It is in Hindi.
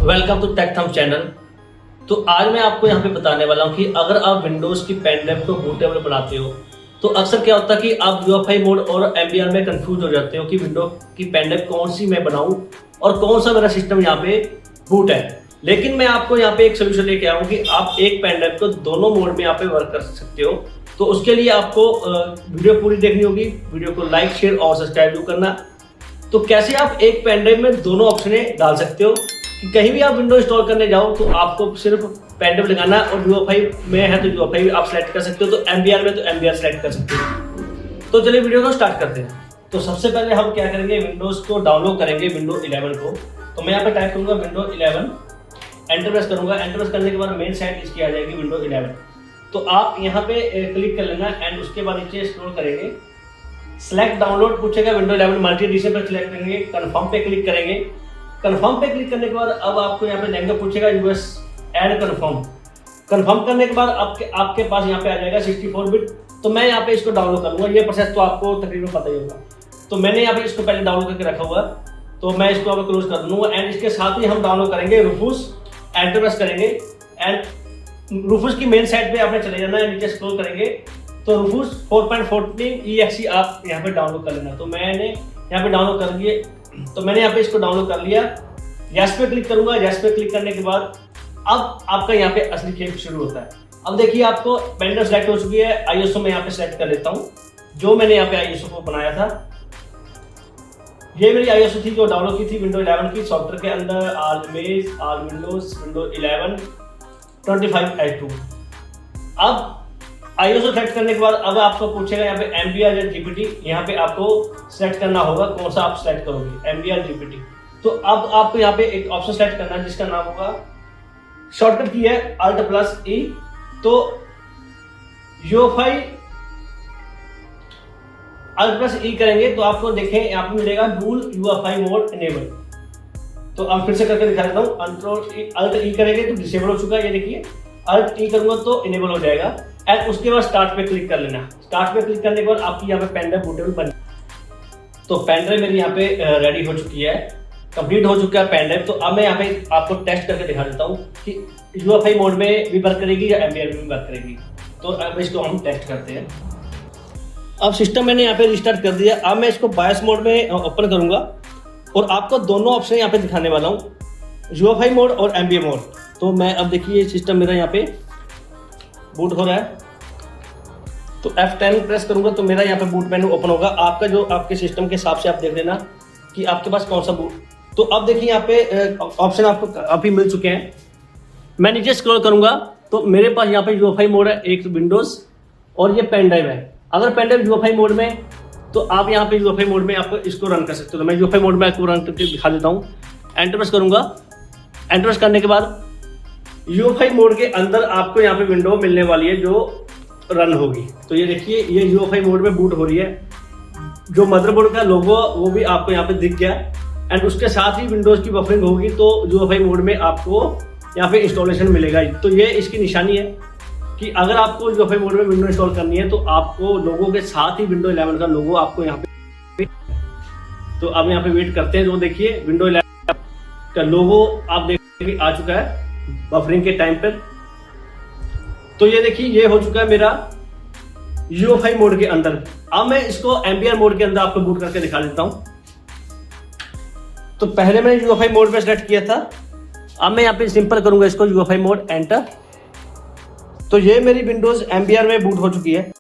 Welcome to tech thumb channel. तो आज मैं आपको यहाँ पे बताने वाला हूँ कि अगर आप विंडोज़ की पेन ड्राइव को बूटेबल बनाते हो तो अक्सर क्या होता है कि आप यूएफआई मोड और एमबीआर में कंफ्यूज हो जाते हो कि विंडो की पेन ड्राइव कौन सी मैं बनाऊँ और कौन सा मेरा सिस्टम यहाँ पे बूट है। लेकिन मैं आपको यहाँ पे एक सोल्यूशन लेके आया हूँ कि आप एक पेन ड्राइव को दोनों मोड में यहाँ पे वर्क कर सकते हो। तो उसके लिए आपको वीडियो पूरी देखनी होगी, वीडियो को लाइक शेयर और सब्सक्राइब जरूर करना। तो कैसे आप एक पेन ड्राइव में दोनों ऑप्शनें डाल सकते हो कि कहीं भी आप विंडो इंस्टॉल करने जाओ तो आपको सिर्फ पेन ड्राइव लगाना है, और यूएफआई में है तो यूएफआई आप सेलेक्ट कर सकते हो, तो एमबीआर में तो एमबीआर सेलेक्ट कर सकते हो। तो चलिए वीडियो को स्टार्ट करते हैं। तो सबसे पहले हम क्या करेंगे, विंडोज़ को डाउनलोड करेंगे, विंडो 11 को। तो मैं यहाँ पे टाइप करूंगा विंडो 11, एंटर प्रेस करूंगा। एंटर प्रेस करने के बाद मेन साइट इसकी आ जाएगी विंडो 11। तो आप यहाँ पे क्लिक कर लेना एंड उसके बाद नीचे स्क्रॉल करेंगे, सेलेक्ट डाउनलोड पूछेगा, विंडो 11 मल्टी एडिशन पर सिलेक्ट करेंगे, कंफर्म पे क्लिक करेंगे। कंफर्म पे क्लिक करने के बाद अब आपको यहाँ पे लैंग्वेज पूछेगा यूएस ऐड कंफर्म। कंफर्म करने के बाद आपके पास यहाँ पे आ जाएगा 64 बिट। तो मैं यहाँ पे इसको डाउनलोड करूँगा, ये प्रोसेस तो आपको तकरीबन पता ही होगा। तो मैंने यहाँ पे इसको पहले डाउनलोड करके रखा हुआ, तो मैं इसको अब क्लोज कर दूँगा एंड इसके साथ ही हम डाउनलोड करेंगे रूफूस। एंटर प्रेस करेंगे एंड रूफूस की मेन साइट पे आपने चले जाना है, नीचे स्क्रॉल करेंगे तो रूफूस 4.14 EXE आप यहाँ पे डाउनलोड कर लेना। तो मैंने यहाँ पे डाउनलोड कर लिए, तो मैंने यहाँ पे इसको डाउनलोड कर लिया। यस पे क्लिक करूंगा। यस पे क्लिक करने के बाद अब आपका यहाँ पे असली खेल शुरू होता है। अब देखिए आपको पेन ड्राइव सेलेक्ट हो चुकी है। आईएसओ में यहाँ पे सेलेक्ट कर लेता हूँ, जो मैंने यहाँ पे आईएसओ को बनाया था। ये मेरी आईएसओ थी जो डाउनलोड की थी विंडो 11 की। सॉफ्टवेयर के अंदर all image, all Windows, window 11 25i2। अब आईएसओ सेलेक्ट करने के बाद अब आपको पूछेगा यहाँ पे एमबीआर या जीपीटी। यहाँ पे आपको सेलेक्ट करना होगा कौन सा आप सेलेक्ट करोगे, एमबीआर जीपीटी। तो अब आपको यहाँ पे एक ऑप्शन सेलेक्ट करना है जिसका नाम होगा, शॉर्टकट की है Alt+E। तो यूएफआई Alt+E करेंगे तो आपको देखें यहाँ पे मिलेगा डूल यूएफआई मोड इनेबल। तो अब फिर से करके दिखा देता हूँ। Alt+E करेंगे तो डिसेबल हो चुका है, ये देखिए। Alt+E करूंगा तो इनेबल हो जाएगा एंड उसके बाद स्टार्ट पे क्लिक कर लेना। स्टार्ट पे क्लिक करने के बाद आपकी यहाँ पे पेन ड्राइव बूटेबल बन। तो पेन ड्राइव मेरी यहाँ पे रेडी हो चुकी है, कंप्लीट हो चुका है पेन ड्राइव। तो अब मैं यहाँ पे आपको टेस्ट करके दिखा देता हूँ कि यूएफआई मोड में भी वर्क करेगी या एमबीआर में भी वर्क करेगी। तो अब इसको हम टेस्ट करते हैं। अब सिस्टम मैंने यहाँ पे रिस्टार्ट कर दिया। अब मैं इसको बायस मोड में ओपन करूंगा और आपको दोनों ऑप्शन यहाँ पे दिखाने वाला हूँ, यूएफआई मोड और एमबीआर मोड। तो मैं अब देखिए सिस्टम मेरा यहाँ पे बूट हो रहा है। तो F10 प्रेस करूंगा तो मेरा यहाँ पे बूट मेनू ओपन होगा। आपका जो आपके सिस्टम के हिसाब से आप देख लेना कि आपके पास कौन सा बूट। तो अब देखिए यहाँ पे ऑप्शन आपको काफी मिल चुके हैं। मैं नीचे स्क्रॉल करूंगा तो मेरे पास यहाँ पे यूएफआई मोड है, एक विंडोज और ये पेन ड्राइव है। अगर पेन ड्राइव यूएफआई मोड में तो आप यहाँ पे यूएफआई मोड में आपको इसको रन कर सकते हो। तो मैं यूएफआई मोड में आपको रन करके दिखा देता हूँ। एंटर प्रेस करूंगा। एंटर प्रेस करने के बाद यूएफआई मोड के अंदर आपको यहाँ पे विंडो मिलने वाली है जो रन होगी। तो ये देखिए ये यूएफआई मोड में बूट हो रही है। जो मदरबोर्ड का लोगो वो भी आपको यहाँ पे दिख गया एंड उसके साथ ही विंडोज की बफरिंग होगी। तो यूएफआई मोड में आपको यहाँ पे इंस्टॉलेशन मिलेगा। तो ये इसकी निशानी है कि अगर आपको यूएफआई मोड में विंडो इंस्टॉल करनी है तो आपको लोगो के साथ ही विंडो 11 का लोगो आपको यहाँ पे। तो अब यहाँ पे वेट करते हैं। जो देखिए विंडो 11 का लोगो आप देखिए आ चुका है बफरिंग के टाइम पर। तो ये देखिए ये हो चुका है मेरा यूएफआई मोड के अंदर। अब मैं इसको एमबीआर मोड के अंदर आपको बूट करके दिखा देता हूं। तो पहले मैंने यूएफआई मोड पे सेलेक्ट किया था। अब मैं यहाँ पे सिंपल करूंगा इसको यूएफआई मोड, एंटर। तो ये मेरी विंडोज एमबीआर में बूट हो चुकी है।